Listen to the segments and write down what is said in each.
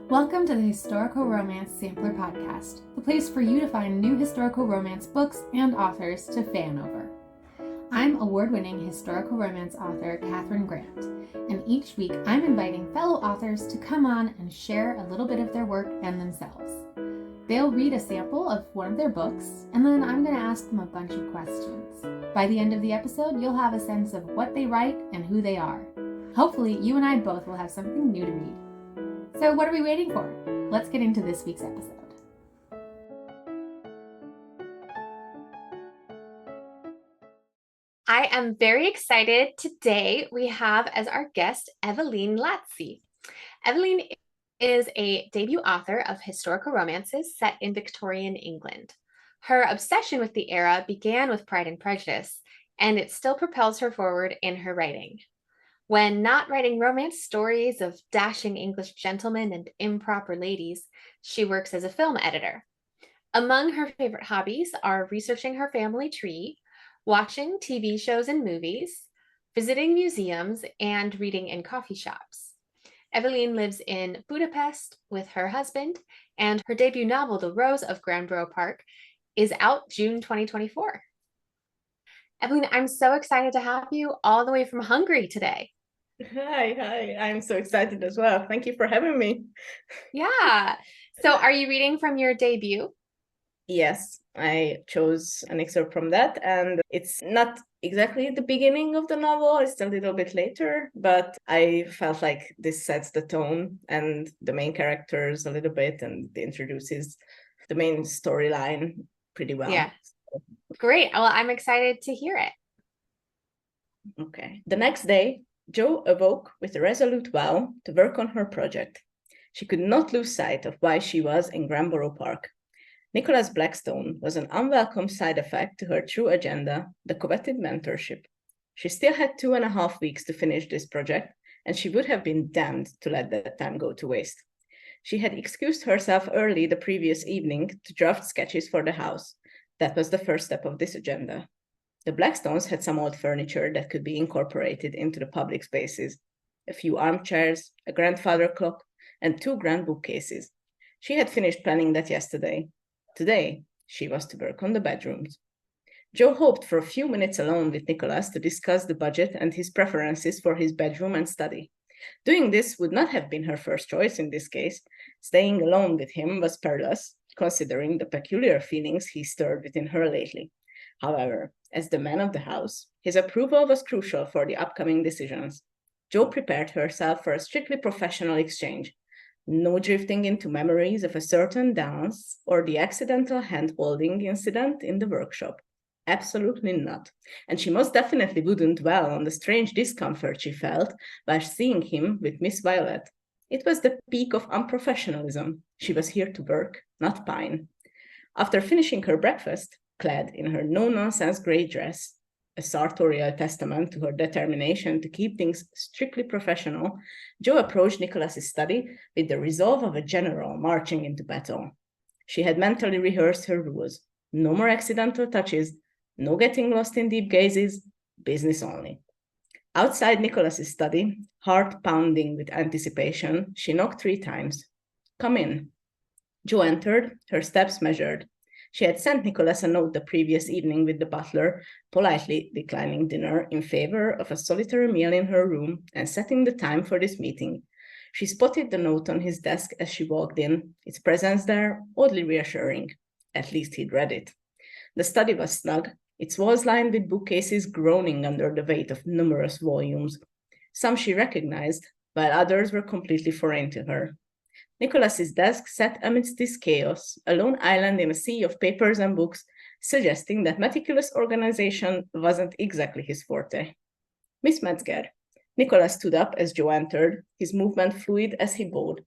Welcome to the Historical Romance Sampler Podcast, the place for you to find new historical romance books and authors to fan over. I'm award-winning historical romance author Katherine Grant, and each week I'm inviting fellow authors to come on and share a little bit of their work and themselves. They'll read a sample of one of their books, and then I'm going to ask them a bunch of questions. By the end of the episode, you'll have a sense of what they write and who they are. Hopefully, you and I both will have something new to read. So what are we waiting for? Let's get into this week's episode. I am very excited. Today we have as our guest Evelin Laczi. Evelin is a debut author of historical romances set in Victorian England. Her obsession with the era began with Pride and Prejudice, and it still propels her forward in her writing. When not writing romance stories of dashing English gentlemen and improper ladies, she works as a film editor. Among her favorite hobbies are researching her family tree, watching TV shows and movies, visiting museums, and reading in coffee shops. Evelin lives in Budapest with her husband, and her debut novel, The Rose of Granborough Park, is out June 2024. Evelin, I'm so excited to have you all the way from Hungary today. Hi. I'm so excited as well. Thank you for having me. Yeah. So are you reading from your debut? Yes, I chose an excerpt from that, and it's not exactly the beginning of the novel, it's a little bit later, but I felt like this sets the tone and the main characters a little bit, and it introduces the main storyline pretty well. Yeah. Great. Well, I'm excited to hear it. Okay. The next day, Jo awoke with a resolute vow to work on her project. She could not lose sight of why she was in Granborough Park. Nicholas Blackstone was an unwelcome side effect to her true agenda, the coveted mentorship. She still had 2.5 weeks to finish this project, and she would have been damned to let that time go to waste. She had excused herself early the previous evening to draft sketches for the house. That was the first step of this agenda. The Blackstones had some old furniture that could be incorporated into the public spaces. A few armchairs, a grandfather clock, and 2 grand bookcases. She had finished planning that yesterday. Today, she was to work on the bedrooms. Jo hoped for a few minutes alone with Nicholas to discuss the budget and his preferences for his bedroom and study. Doing this would not have been her first choice in this case. Staying alone with him was perilous, considering the peculiar feelings he stirred within her lately. However, as the man of the house, his approval was crucial for the upcoming decisions. Jo prepared herself for a strictly professional exchange. No drifting into memories of a certain dance or the accidental hand-holding incident in the workshop. Absolutely not. And she most definitely wouldn't dwell on the strange discomfort she felt by seeing him with Miss Violet. It was the peak of unprofessionalism. She was here to work, not pine. After finishing her breakfast, clad in her no-nonsense grey dress, a sartorial testament to her determination to keep things strictly professional, Jo approached Nicholas's study with the resolve of a general marching into battle. She had mentally rehearsed her rules. No more accidental touches, no getting lost in deep gazes, business only. Outside Nicholas's study, heart pounding with anticipation, she knocked 3 times. "Come in." Jo entered, her steps measured. She had sent Nicholas a note the previous evening with the butler, politely declining dinner in favor of a solitary meal in her room and setting the time for this meeting. She spotted the note on his desk as she walked in, its presence there oddly reassuring. At least he'd read it. The study was snug, its walls lined with bookcases groaning under the weight of numerous volumes. Some she recognized, while others were completely foreign to her. Nicholas's desk sat amidst this chaos, a lone island in a sea of papers and books, suggesting that meticulous organization wasn't exactly his forte. "Miss Metzger." Nicholas stood up as Jo entered, his movement fluid as he bowed.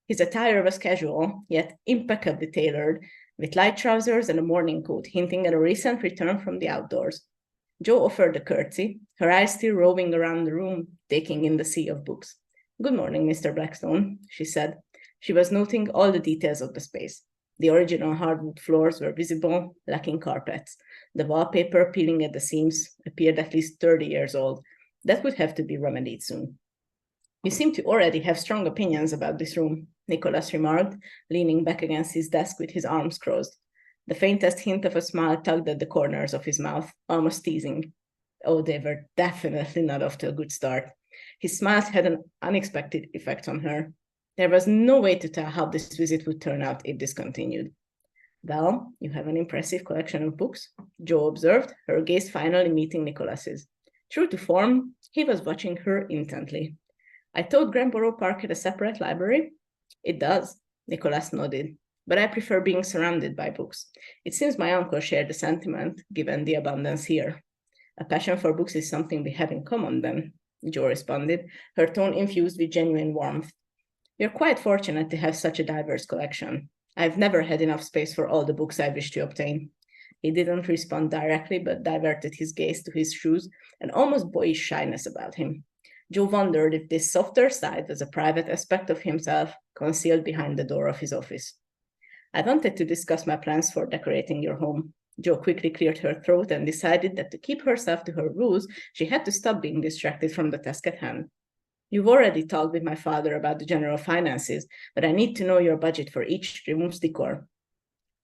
His attire was casual, yet impeccably tailored, with light trousers and a morning coat hinting at a recent return from the outdoors. Jo offered a curtsy, her eyes still roving around the room, taking in the sea of books. "Good morning, Mr. Blackstone," she said. She was noting all the details of the space. The original hardwood floors were visible, lacking carpets. The wallpaper, peeling at the seams, appeared at least 30 years old. That would have to be remedied soon. "You seem to already have strong opinions about this room," Nicholas remarked, leaning back against his desk with his arms crossed. The faintest hint of a smile tugged at the corners of his mouth, almost teasing. Oh, they were definitely not off to a good start. His smiles had an unexpected effect on her. There was no way to tell how this visit would turn out if this continued. Well, you have an impressive collection of books, Jo observed, her gaze finally meeting Nicholas's. True to form, he was watching her intently. I thought Granborough Park had a separate library? It does, Nicholas nodded, but I prefer being surrounded by books. It seems my uncle shared the sentiment, given the abundance here. A passion for books is something we have in common, then, Jo responded, her tone infused with genuine warmth. You're quite fortunate to have such a diverse collection. I've never had enough space for all the books I wish to obtain. He didn't respond directly, but diverted his gaze to his shoes, an almost boyish shyness about him. Jo wondered if this softer side was a private aspect of himself, concealed behind the door of his office. I wanted to discuss my plans for decorating your home. Jo quickly cleared her throat and decided that to keep herself to her rules, she had to stop being distracted from the task at hand. You've already talked with my father about the general finances, but I need to know your budget for each room's decor.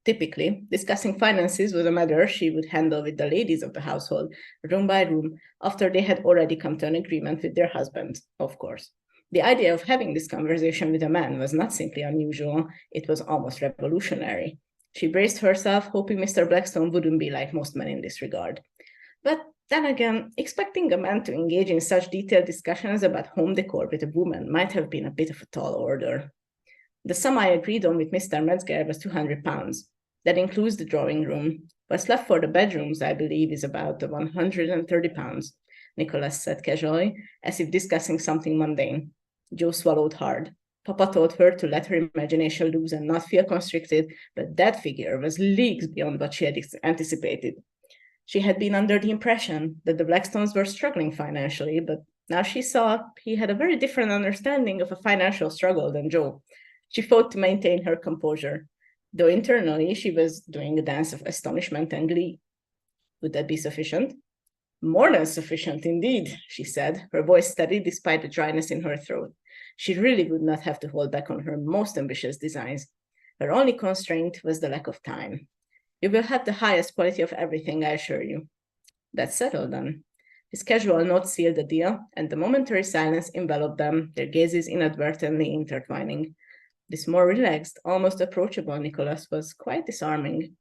Typically, discussing finances was a matter she would handle with the ladies of the household, room by room, after they had already come to an agreement with their husbands, of course. The idea of having this conversation with a man was not simply unusual, it was almost revolutionary. She braced herself, hoping Mr. Blackstone wouldn't be like most men in this regard. But then again, expecting a man to engage in such detailed discussions about home decor with a woman might have been a bit of a tall order. The sum I agreed on with Mr. Metzger was £200. That includes the drawing room. What's left for the bedrooms, I believe, is about £130, Nicholas said casually, as if discussing something mundane. Jo swallowed hard. Papa told her to let her imagination loose and not feel constricted, but that figure was leagues beyond what she had anticipated. She had been under the impression that the Blackstones were struggling financially, but now she saw he had a very different understanding of a financial struggle than Jo. She fought to maintain her composure, though internally she was doing a dance of astonishment and glee. Would that be sufficient? More than sufficient, indeed, she said, her voice steady despite the dryness in her throat. She really would not have to hold back on her most ambitious designs. Her only constraint was the lack of time. You will have the highest quality of everything, I assure you. That's settled, then. His casual note sealed the deal, and the momentary silence enveloped them, their gazes inadvertently intertwining. This more relaxed, almost approachable Nicholas was quite disarming.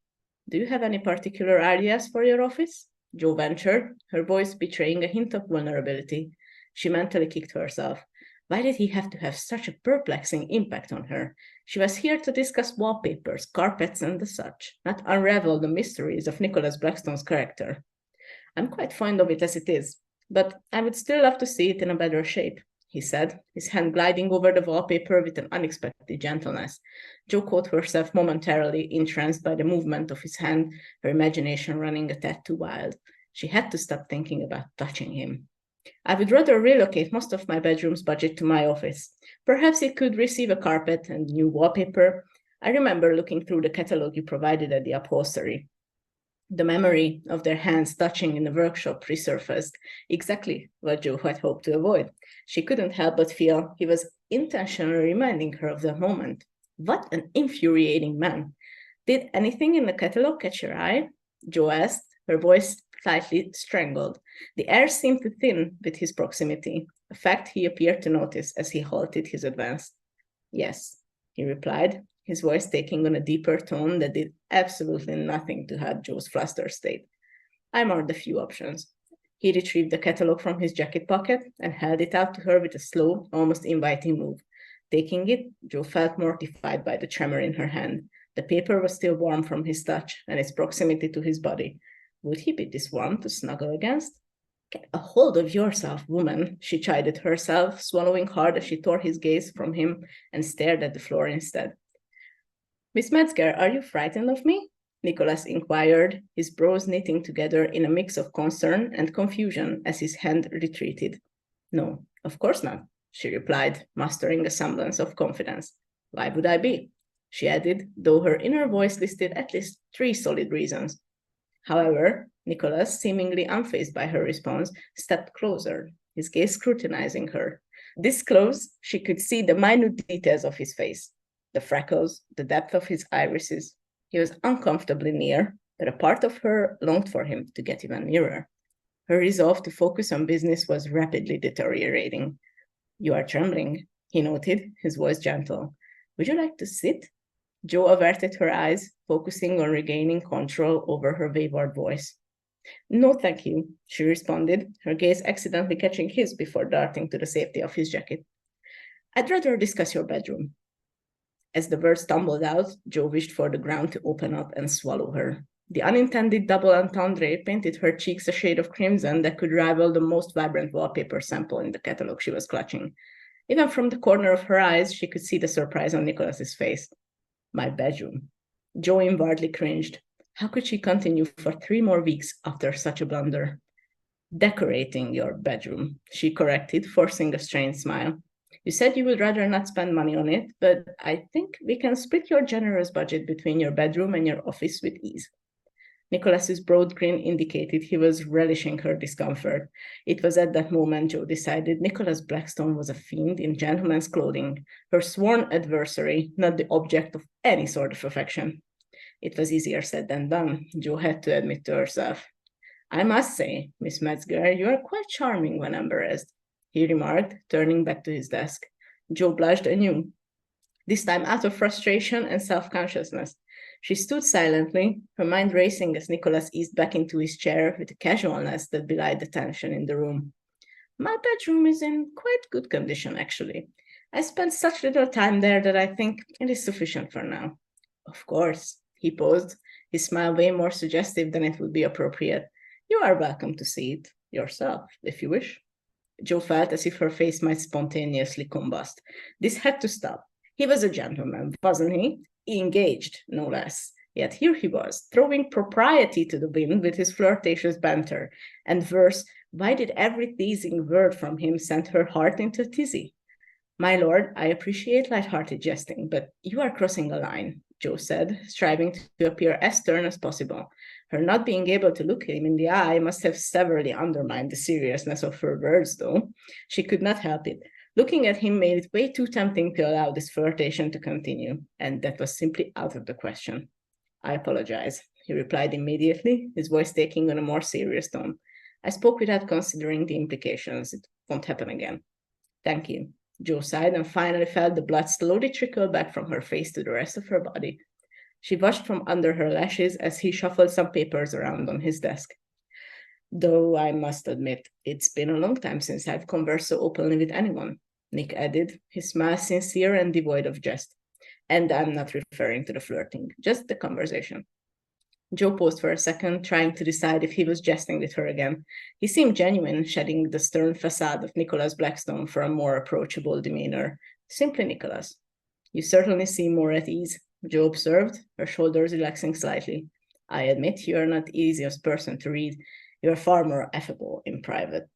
Do you have any particular ideas for your office? Jo ventured, her voice betraying a hint of vulnerability. She mentally kicked herself. Why did he have to have such a perplexing impact on her? She was here to discuss wallpapers, carpets, and the such, not unravel the mysteries of Nicholas Blackstone's character. I'm quite fond of it as it is, but I would still love to see it in a better shape, he said, his hand gliding over the wallpaper with an unexpected gentleness. Jo caught herself momentarily entranced by the movement of his hand, her imagination running a tad too wild. She had to stop thinking about touching him. I would rather relocate most of my bedroom's budget to my office. Perhaps it could receive a carpet and new wallpaper. I remember looking through the catalog you provided at the upholstery. The memory of their hands touching in the workshop resurfaced, exactly what Jo had hoped to avoid. She couldn't help but feel he was intentionally reminding her of the moment. What an infuriating man. Did anything in the catalog catch your eye? Jo asked, her voice slightly strangled. The air seemed to thin with his proximity, a fact he appeared to notice as he halted his advance. Yes, he replied, his voice taking on a deeper tone that did absolutely nothing to hide Jo's flustered state. I marked a few options. He retrieved the catalog from his jacket pocket and held it out to her with a slow, almost inviting move. Taking it, Jo felt mortified by the tremor in her hand. The paper was still warm from his touch and its proximity to his body. Would he be this warm to snuggle against? Get a hold of yourself, woman, she chided herself, swallowing hard as she tore his gaze from him and stared at the floor instead. Miss Metzger, are you frightened of me? Nicholas inquired, his brows knitting together in a mix of concern and confusion as his hand retreated. No, of course not, she replied, mastering a semblance of confidence. Why would I be? She added, though her inner voice listed at least 3 solid reasons. However, Nicholas, seemingly unfazed by her response, stepped closer, his gaze scrutinizing her. This close, she could see the minute details of his face. the freckles, the depth of his irises. He was uncomfortably near, but a part of her longed for him to get even nearer. Her resolve to focus on business was rapidly deteriorating. "You are trembling," he noted, his voice gentle. "Would you like to sit?" Jo averted her eyes, focusing on regaining control over her wayward voice. "No, thank you," she responded, her gaze accidentally catching his before darting to the safety of his jacket. "I'd rather discuss your bedroom." As the words stumbled out, Jo wished for the ground to open up and swallow her. The unintended double entendre painted her cheeks a shade of crimson that could rival the most vibrant wallpaper sample in the catalog she was clutching. Even from the corner of her eyes, she could see the surprise on Nicholas's face. "My bedroom." Jo inwardly cringed. How could she continue for 3 more weeks after such a blunder? "Decorating your bedroom," she corrected, forcing a strained smile. "You said you would rather not spend money on it, but I think we can split your generous budget between your bedroom and your office with ease." Nicholas's broad grin indicated he was relishing her discomfort. It was at that moment Jo decided Nicholas Blackstone was a fiend in gentleman's clothing, her sworn adversary, not the object of any sort of affection. It was easier said than done, Jo had to admit to herself. "I must say, Miss Metzger, you are quite charming when embarrassed," he remarked, turning back to his desk. Jo blushed anew, this time out of frustration and self-consciousness. She stood silently, her mind racing as Nicholas eased back into his chair with a casualness that belied the tension in the room. "My bedroom is in quite good condition, actually. I spent such little time there that I think it is sufficient for now." "Of course," he paused, his smile way more suggestive than it would be appropriate. "You are welcome to see it yourself, if you wish." Jo felt as if her face might spontaneously combust. This had to stop. He was a gentleman, wasn't he? Engaged, no less. Yet here he was, throwing propriety to the wind with his flirtatious banter. And worse, why did every teasing word from him send her heart into a tizzy? "My lord, I appreciate light-hearted jesting, but you are crossing a line," Jo said, striving to appear as stern as possible. Her not being able to look him in the eye must have severely undermined the seriousness of her words, though. She could not help it. Looking at him made it way too tempting to allow this flirtation to continue, and that was simply out of the question. "I apologize," he replied immediately, his voice taking on a more serious tone. "I spoke without considering the implications. It won't happen again." "Thank you." Jo sighed and finally felt the blood slowly trickle back from her face to the rest of her body. She watched from under her lashes as he shuffled some papers around on his desk. "Though I must admit, it's been a long time since I've conversed so openly with anyone," Nick added, his smile sincere and devoid of jest. "And I'm not referring to the flirting, just the conversation." Jo paused for a second, trying to decide if he was jesting with her again. He seemed genuine, shedding the stern facade of Nicholas Blackstone for a more approachable demeanor. Simply Nicholas. "You certainly seem more at ease," Jo observed, her shoulders relaxing slightly. "I admit you are not the easiest person to read. You are far more affable in private."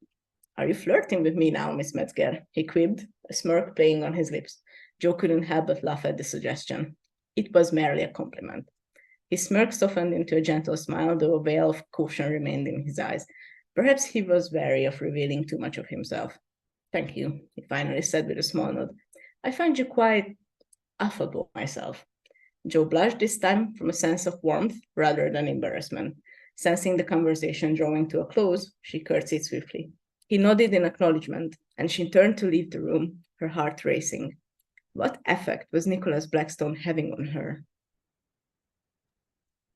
"Are you flirting with me now, Miss Metzger?" he quipped, a smirk playing on his lips. Jo couldn't help but laugh at the suggestion. It was merely a compliment. His smirk softened into a gentle smile, though a veil of caution remained in his eyes. Perhaps he was wary of revealing too much of himself. "Thank you," he finally said with a small nod. "I find you quite affable myself." Jo blushed this time from a sense of warmth rather than embarrassment. Sensing the conversation drawing to a close, she curtsied swiftly. He nodded in acknowledgement, and she turned to leave the room, her heart racing. What effect was Nicholas Blackstone having on her?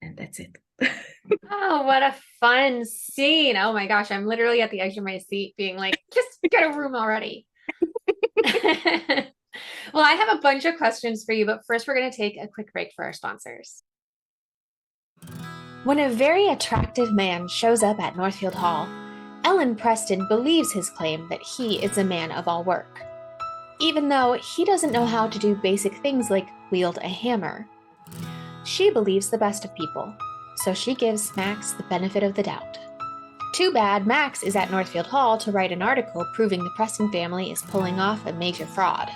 And that's it. Oh, what a fun scene. Oh my gosh, I'm literally at the edge of my seat being like, just get a room already. Well, I have a bunch of questions for you, but first we're going to take a quick break for our sponsors. When a very attractive man shows up at Northfield Hall, Ellen Preston believes his claim that he is a man of all work, even though he doesn't know how to do basic things like wield a hammer. She believes the best of people, so she gives Max the benefit of the doubt. Too bad Max is at Northfield Hall to write an article proving the Preston family is pulling off a major fraud.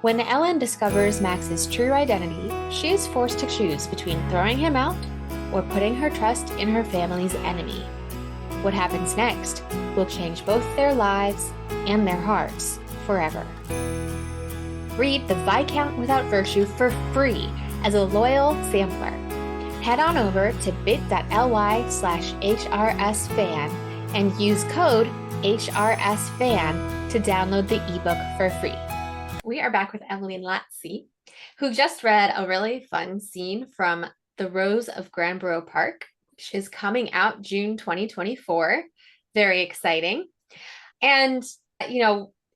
When Ellen discovers Max's true identity, she is forced to choose between throwing him out or putting her trust in her family's enemy. What happens next will change both their lives and their hearts forever. Read The Viscount Without Virtue for free as a loyal sampler. Head on over to bit.ly/HRSFAN and use code HRSFAN to download the ebook for free. We are back with Evelin Laczi, who just read a really fun scene from The Rose of Granborough Park, which is coming out June 2024. Very exciting. And,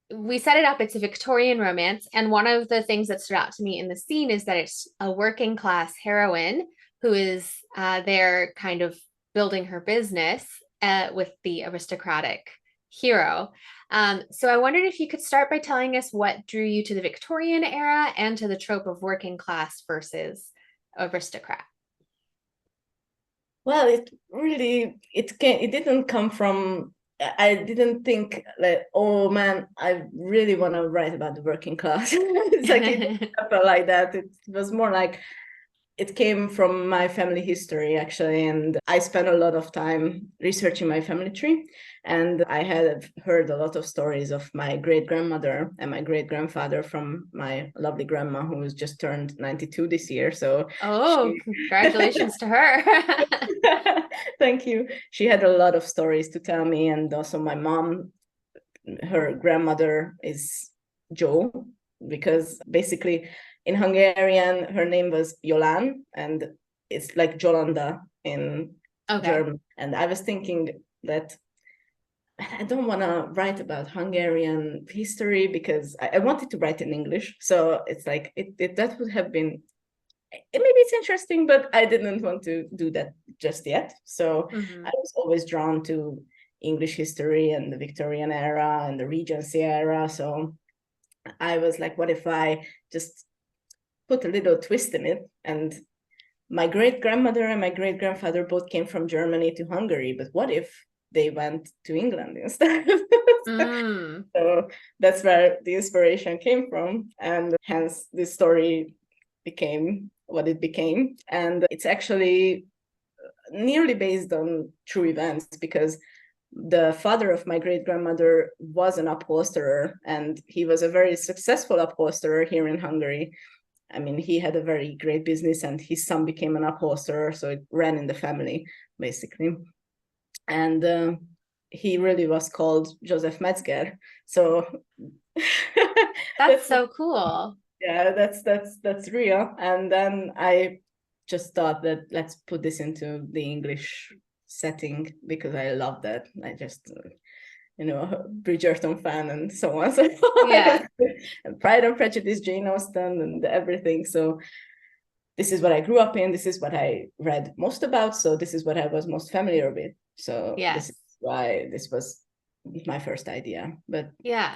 we set it up, it's a Victorian romance. And one of the things that stood out to me in the scene is that it's a working class heroine who is there kind of building her business with the aristocratic hero. So I wondered if you could start by telling us what drew you to the Victorian era and to the trope of working class versus aristocrat. Well, it didn't come from, I didn't think like, oh man, I really want to write about the working class. It's like it didn't happen like that. It was more like it came from my family history, actually. And I spent a lot of time researching my family tree. And I had heard a lot of stories of my great-grandmother and my great-grandfather from my lovely grandma, who was just turned 92 this year. So congratulations to her. Thank you. She had a lot of stories to tell me. And also my mom, her grandmother is Jo, because basically in Hungarian, her name was Jolan, and it's like Jolanda in German. And I was thinking that I don't want to write about Hungarian history because I wanted to write in English. So it's like, that would have been, maybe it's interesting, but I didn't want to do that just yet. So I was always drawn to English history and the Victorian era and the Regency era. So I was like, what if I just put a little twist in it? And my great-grandmother and my great-grandfather both came from Germany to Hungary, but what if they went to England instead? So that's where the inspiration came from, and hence this story became what it became. And it's actually nearly based on true events, because the father of my great-grandmother was an upholsterer, and he was a very successful upholsterer here in Hungary. I mean, he had a very great business, and his son became an upholsterer, so it ran in the family, basically. And he really was called Joseph Metzger. So that's so cool. Yeah, that's real. And then I just thought that let's put this into the English setting, because I love that. I just Bridgerton fan and so on. So yeah, and Pride and Prejudice, Jane Austen, and everything. So this is what I grew up in. This is what I read most about. So this is what I was most familiar with. So This is why this was my first idea. But yeah.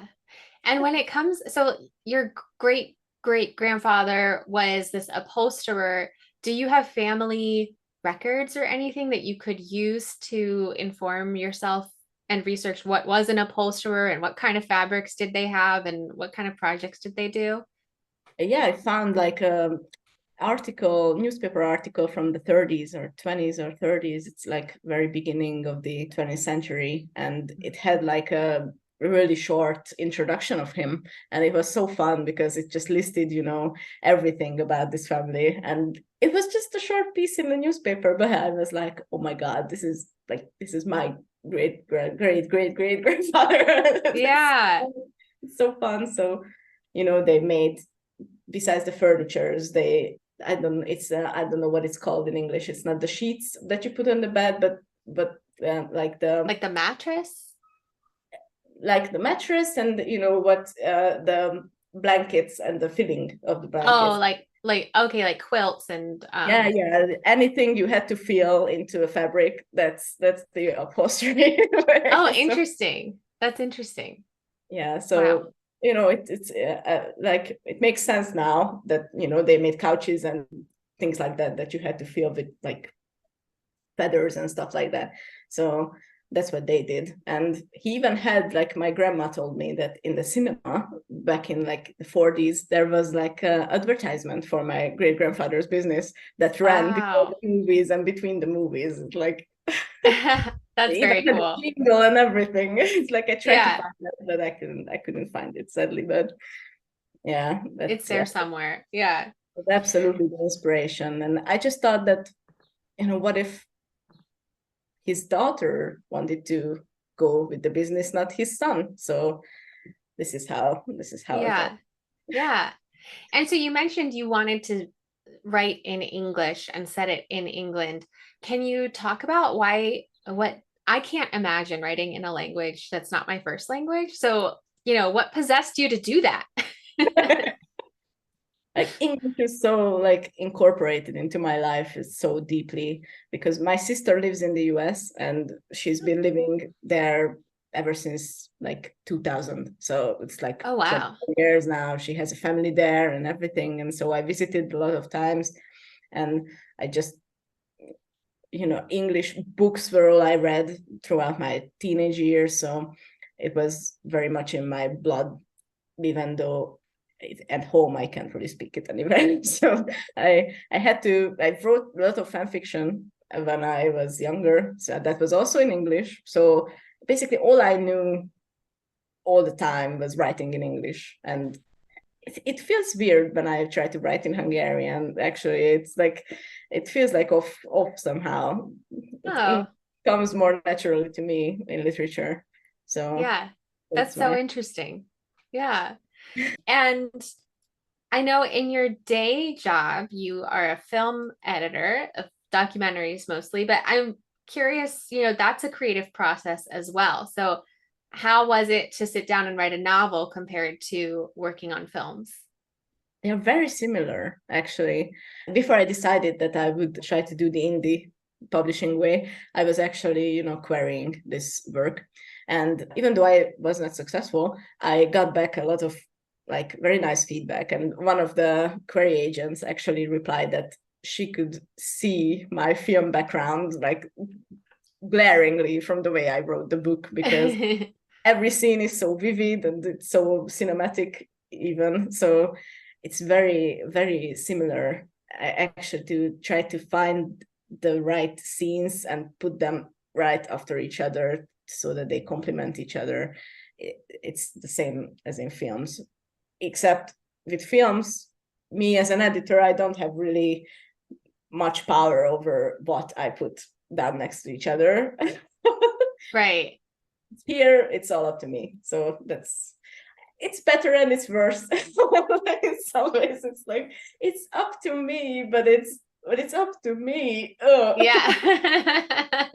And when it comes, so your great-grandfather was this upholsterer. Do you have family records or anything that you could use to inform yourself and research what was an upholsterer and what kind of fabrics did they have and what kind of projects did they do? Yeah, I found like a newspaper article from the 30s or 20s or 30s. It's like very beginning of the 20th century, and it had like a really short introduction of him, and it was so fun because it just listed everything about this family, and it was just a short piece in the newspaper, but I was like, oh my god, this is my great grandfather. Yeah. It's so fun. So they made, besides the furnitures, I don't know what it's called in English. It's not the sheets that you put on the bed, but like the mattress, and the blankets and the filling of the blankets. Oh, like quilts and yeah, anything you had to feel into a fabric, that's the upholstery. Oh, interesting. That's interesting. Yeah, so wow. It's like it makes sense now that they made couches and things like that you had to feel with like feathers and stuff like that. So that's what they did. And he even had, like, my grandma told me that in the cinema back in like the 40s, there was like an advertisement for my great grandfather's business that ran before the movies and between the movies. It's like that's very cool. Jingle and everything. It's like I tried to find that, but I couldn't find it, sadly. But Yeah, It's there somewhere. Yeah. Absolutely the inspiration. And I just thought that, what if his daughter wanted to go with the business, not his son? So this is how it Yeah. all. Yeah. And so you mentioned you wanted to write in English and set it in England. Can you talk about what I can't imagine writing in a language that's not my first language. So, what possessed you to do that? Like English is so like incorporated into my life is so deeply, because my sister lives in the US and she's been living there ever since like 2000. So it's like Oh, 20 wow. years now. She has a family there and everything. And so I visited a lot of times, and I just, English books were all I read throughout my teenage years. So it was very much in my blood, even though at home I can't really speak it anyway. So I wrote a lot of fan fiction when I was younger. So that was also in English. So basically all I knew all the time was writing in English. And it feels weird when I try to write in Hungarian. Actually, it's like it feels like off somehow. It Oh, comes more naturally to me in literature. So yeah. That's that's so why. interesting. Yeah. And I know in your day job, you are a film editor of documentaries mostly, but I'm curious, that's a creative process as well. So, how was it to sit down and write a novel compared to working on films? They're very similar, actually. Before I decided that I would try to do the indie publishing way, I was actually, querying this work. And even though I was not successful, I got back a lot of like very nice feedback. And one of the query agents actually replied that she could see my film background like glaringly from the way I wrote the book, because every scene is so vivid and it's so cinematic even. So it's very, very similar actually, to try to find the right scenes and put them right after each other so that they complement each other. It's the same as in films, except with films, me as an editor, I don't have really much power over what I put down next to each other. Right. Here, it's all up to me. So it's better and it's worse. In some ways, it's like it's up to me, but it's up to me. Ugh. Yeah.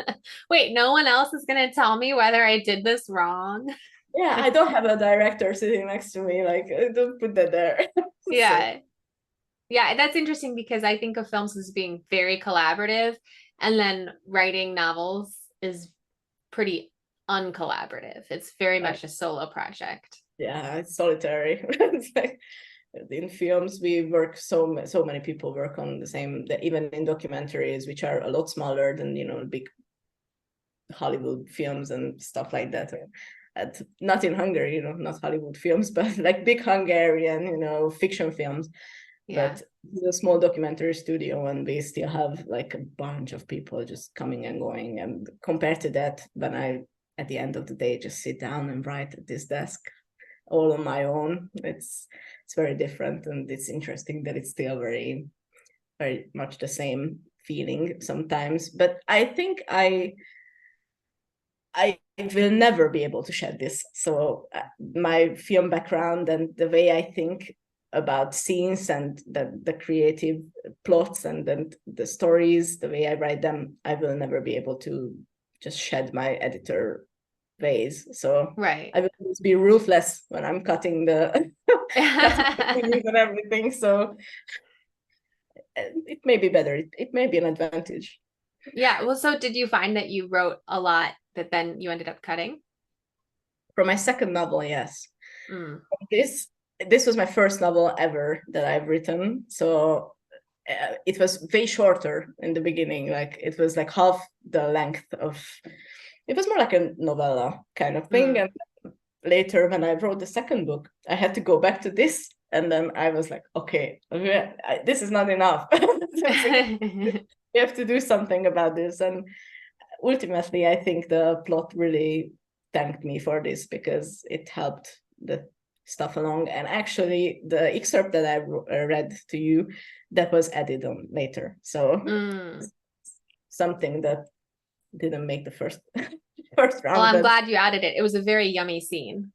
Wait, no one else is going to tell me whether I did this wrong. Yeah, I don't have a director sitting next to me. Like, don't put that there. Yeah. Yeah, that's interesting because I think of films as being very collaborative, and then writing novels is pretty uncollaborative. It's very much a solo project. Yeah, it's solitary. It's like, in films, we work so many people work on the same. Even in documentaries, which are a lot smaller than big Hollywood films and stuff like that. Not in Hungary, not Hollywood films, but like big Hungarian, fiction films. Yeah. But it's a small documentary studio, and we still have like a bunch of people just coming and going. And compared to that, when I, at the end of the day, just sit down and write at this desk all on my own, it's very different. And it's interesting that it's still very, very much the same feeling sometimes. But I think I will never be able to shed this. So my film background and the way I think about scenes and the creative plots and then the stories, the way I write them, I will never be able to just shed my editor ways. So Right. I will always be ruthless when I'm cutting the cutting and everything. So it may be better. It may be an advantage. Yeah. Well, so did you find that you wrote a lot that then you ended up cutting? For my second novel, yes. Mm. This was my first novel ever that I've written. So it was way shorter in the beginning. Like it was like half the length of. It was more like a novella kind of thing. And later, when I wrote the second book, I had to go back to this, and then I was like, okay, this is not enough. We have to do something about this. And ultimately, I think the plot really thanked me for this, because it helped the stuff along. And actually, the excerpt that I read to you, that was added on later. So something that didn't make the first round. Well, I'm glad you added it. It was a very yummy scene.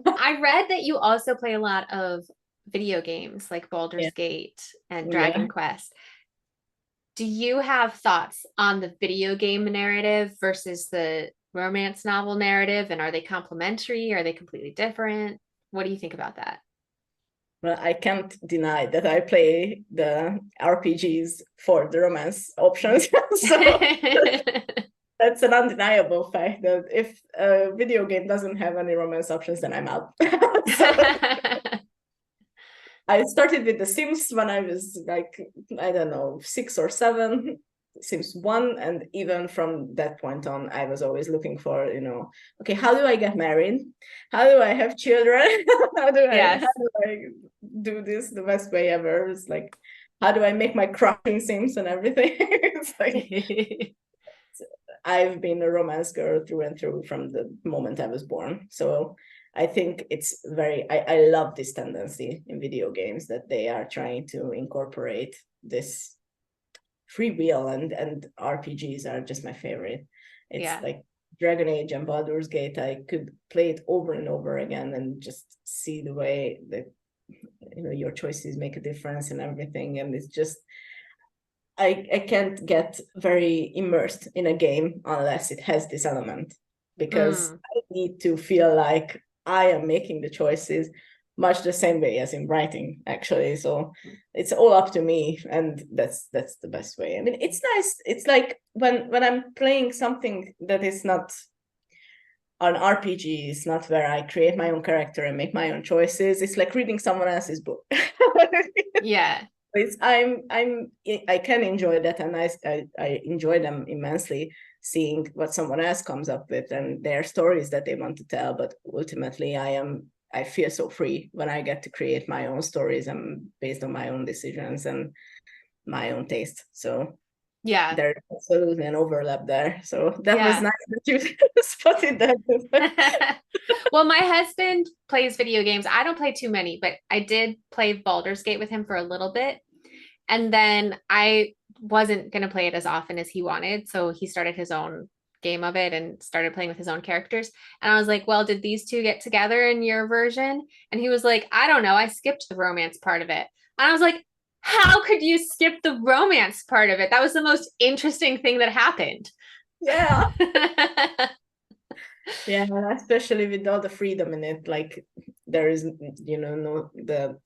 I read that you also play a lot of video games like Baldur's Gate and Dragon Quest. Do you have thoughts on the video game narrative versus the romance novel narrative? And are they complementary? Are they completely different? What do you think about that? Well, I can't deny that I play the RPGs for the romance options. So that's an undeniable fact that if a video game doesn't have any romance options, then I'm out. I started with The Sims when I was like, I don't know, 6 or 7, Sims 1. And even from that point on, I was always looking for, okay, how do I get married? How do I have children? how do I do this the best way ever? It's like, how do I make my crushing Sims and everything? It's like, I've been a romance girl through and through from the moment I was born. So I think it's I love this tendency in video games that they are trying to incorporate this free will, and RPGs are just my favorite. It's like Dragon Age and Baldur's Gate. I could play it over and over again and just see the way that your choices make a difference and everything. And it's just, I can't get very immersed in a game unless it has this element, because I need to feel like I am making the choices much the same way as in writing, actually. So it's all up to me, and that's the best way. I mean, it's nice. It's like when I'm playing something that is not an RPG, it's not where I create my own character and make my own choices. It's like reading someone else's book. Yeah. I can enjoy that, and I enjoy them immensely, seeing what someone else comes up with and their stories that they want to tell. But ultimately, I feel so free when I get to create my own stories and based on my own decisions and my own taste. So there's absolutely an overlap there. So that was nice that you spotted that. Well, my husband plays video games. I don't play too many, but I did play Baldur's Gate with him for a little bit. And then I wasn't going to play it as often as he wanted. So he started his own game of it and started playing with his own characters. And I was like, well, did these two get together in your version? And he was like, I don't know. I skipped the romance part of it. And I was like, how could you skip the romance part of it? That was the most interesting thing that happened. Yeah. Yeah, especially with all the freedom in it. Like there is, no the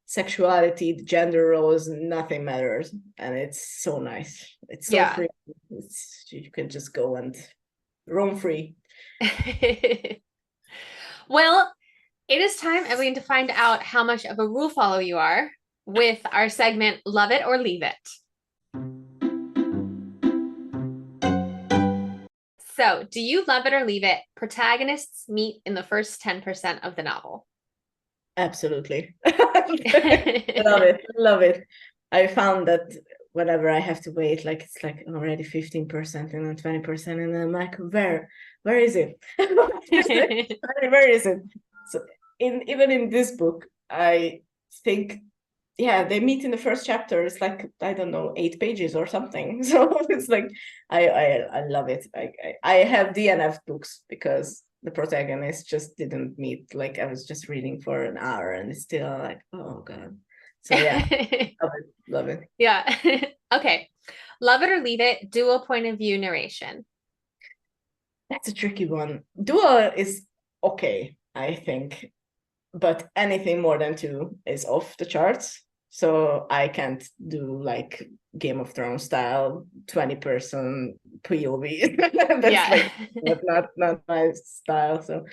sexuality, the gender roles, nothing matters, and it's so nice. It's so free. You can just go and roam free. Well, it is time, Evelyn, to find out how much of a rule follower you are with our segment Love It or Leave It. So, do you love it or leave it? Protagonists meet in the first 10% of the novel. Absolutely. Love it. I found that whenever I have to wait, like it's like already 15% and then 20%, and I'm like, where is it? Where is it? So even in this book, I think they meet in the first chapter. It's like, I don't know, 8 pages or something. So it's like I love it. I have DNF books because the protagonist just didn't meet. Like I was just reading for an hour and it's still like, oh god. So love it. Yeah. Okay. Love it or leave it, dual point of view narration. That's a tricky one. Dual is okay, I think, but anything more than 2 is off the charts. So I can't do like Game of Thrones style 20-person POV. That's like not my style. So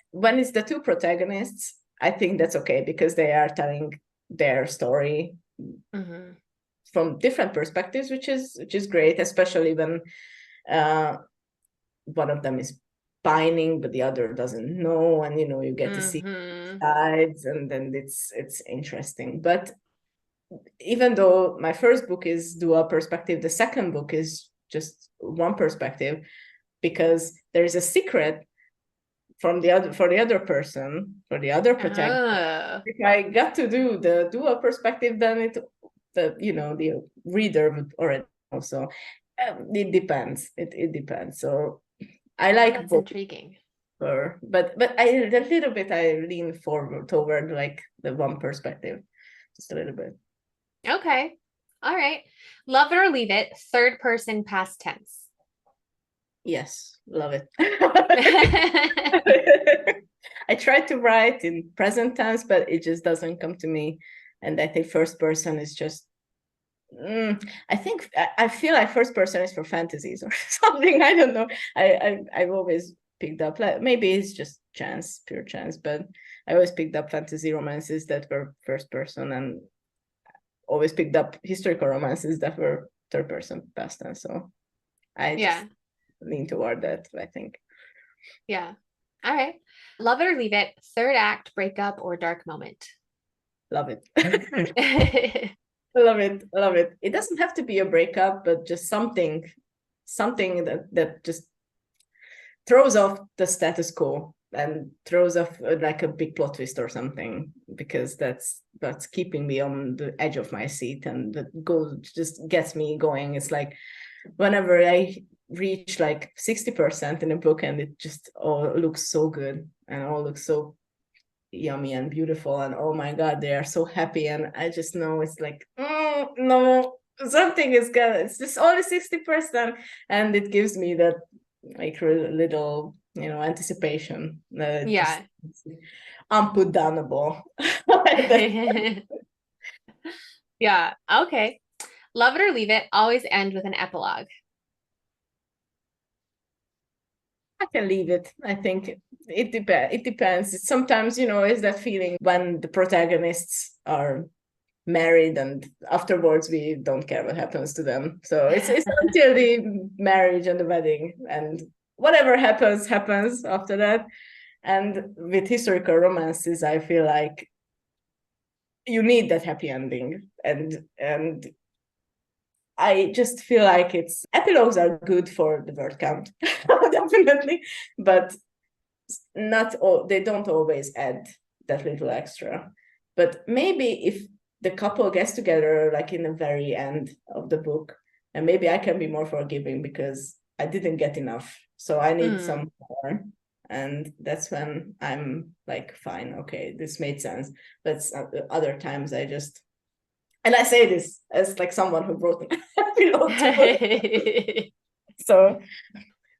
when it's the 2 protagonists, I think that's okay because they are telling their story from different perspectives, which is great, especially when one of them is pining but the other doesn't know, and you get to see sides, and then it's interesting. But even though my first book is dual perspective, the second book is just one perspective, because there is a secret from the other for the other person, for the other protagonist. Oh, If I got to do the dual perspective, then the reader would already know. So it depends. It depends. So I like that's both. intriguing. But a little bit I lean forward toward like the one perspective, just a little bit. Okay. All right. Love it or leave it, third person past tense. Yes, love it. I try to write in present tense, but it just doesn't come to me. And I think first person is just. I feel like first person is for fantasies or something. I don't know. I've always picked up, like, maybe it's just chance, pure chance, but I always picked up fantasy romances that were first person, and always picked up historical romances that were third person past tense. So I just lean toward that, I think. Yeah. All right. Love it or leave it, third act, breakup, or dark moment. Love it. Love it. Love it. It doesn't have to be a breakup, but just something that just throws off the status quo and throws off like a big plot twist or something, because that's keeping me on the edge of my seat, and that goal just gets me going. It's like whenever I reach like 60% in a book and it just all looks so good and all looks so yummy and beautiful, and oh my god, they are so happy, and I just know it's like, no, something is good. It's just only 60%, and it gives me that like little anticipation that it's unputdownable. Yeah. Okay. Love it or leave it, always end with an epilogue. I can leave it. I think it depends. Sometimes, is that feeling when the protagonists are married and afterwards we don't care what happens to them. So it's until the marriage and the wedding, and whatever happens after that. And with historical romances, I feel like you need that happy ending, and I just feel like epilogues are good for the word count, definitely, but not all. They don't always add that little extra. But maybe if the couple gets together, like in the very end of the book, and maybe I can be more forgiving because I didn't get enough, so I need some more. And that's when I'm like, fine, okay, this made sense. But other times I just. And I say this as like someone who wrote an epilogue. So,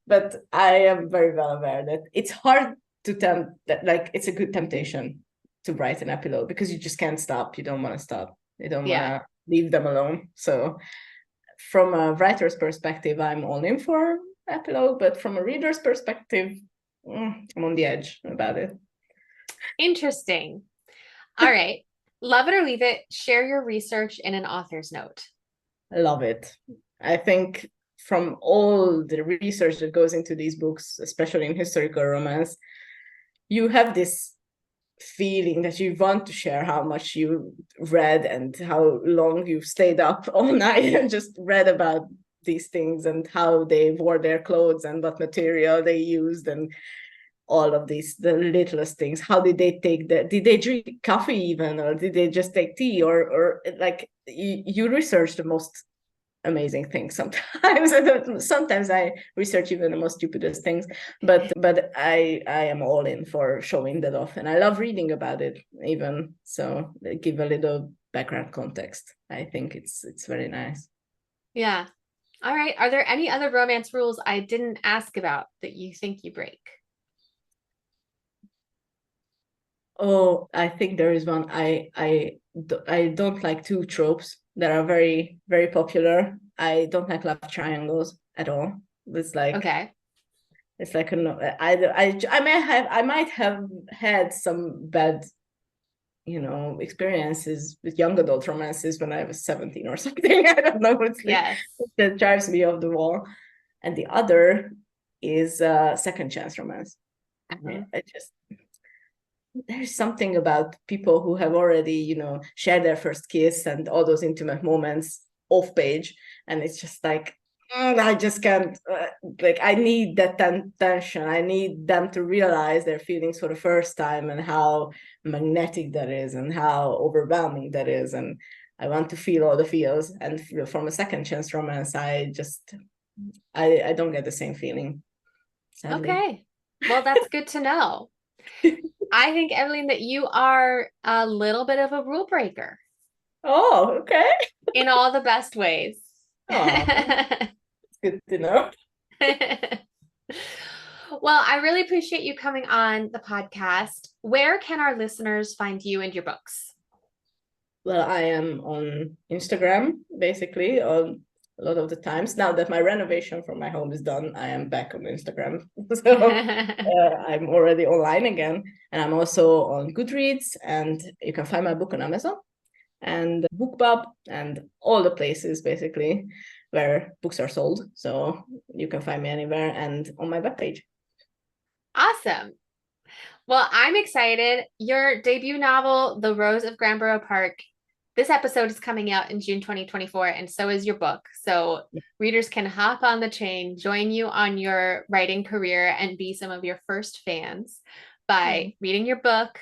but I am very well aware that it's hard to tempt that, like, it's a good temptation to write an epilogue because you just can't stop. You don't want to stop. You don't want to leave them alone. So from a writer's perspective, I'm all in for epilogue, but from a reader's perspective, I'm on the edge about it. Interesting. All right. Love it or leave it, share your research in an author's note. I love it. I think from all the research that goes into these books, especially in historical romance, you have this feeling that you want to share how much you read and how long you've stayed up all night and just read about these things and how they wore their clothes and what material they used and all of these, the littlest things. How did they did they drink coffee even, or did they just take tea, or like you research the most amazing things sometimes. Sometimes I research even the most stupidest things, but I am all in for showing that off, and I love reading about it even, so they give a little background context. I think it's very nice. Yeah. All right. Are there any other romance rules I didn't ask about that you think you break? Oh, I think there is one. I don't like two tropes that are very, very popular. I don't like love triangles at all. It's like, okay. It's like I might have had some bad, experiences with young adult romances when I was 17 or something. I don't know. It's like, that drives me off the wall. And the other is second chance romance. There's something about people who have already, shared their first kiss and all those intimate moments off page. And it's just like, I just can't, I need that tension. I need them to realize their feelings for the first time and how magnetic that is and how overwhelming that is. And I want to feel all the feels. And from a second chance romance, I don't get the same feeling, sadly. Okay. Well, that's good to know. I think, Evelyn, that you are a little bit of a rule breaker. Oh, okay. In all the best ways. Oh, it's good to know. Well, I really appreciate you coming on the podcast. Where can our listeners find you and your books? Well, I am on Instagram, basically, a lot of the times. Now that my renovation for my home is done, I am back on Instagram. So I'm already online again. And I'm also on Goodreads, and you can find my book on Amazon and BookBub and all the places, basically, where books are sold. So you can find me anywhere and on my webpage. Awesome. Well, I'm excited. Your debut novel, The Rose of Granborough Park, this episode is coming out in June 2024, and so is your book. So readers can hop on the train, join you on your writing career, and be some of your first fans by reading your book.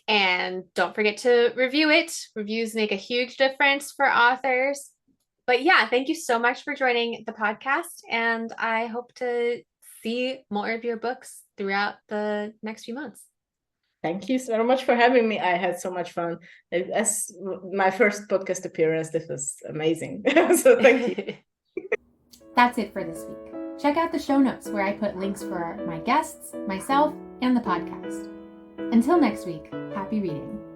And don't forget to review it. Reviews make a huge difference for authors. But yeah, thank you so much for joining the podcast. And I hope to see more of your books throughout the next few months. Thank you so much for having me. I had so much fun. As my first podcast appearance, this was amazing. So thank you. That's it for this week. Check out the show notes where I put links for my guests, myself, and the podcast. Until next week, happy reading.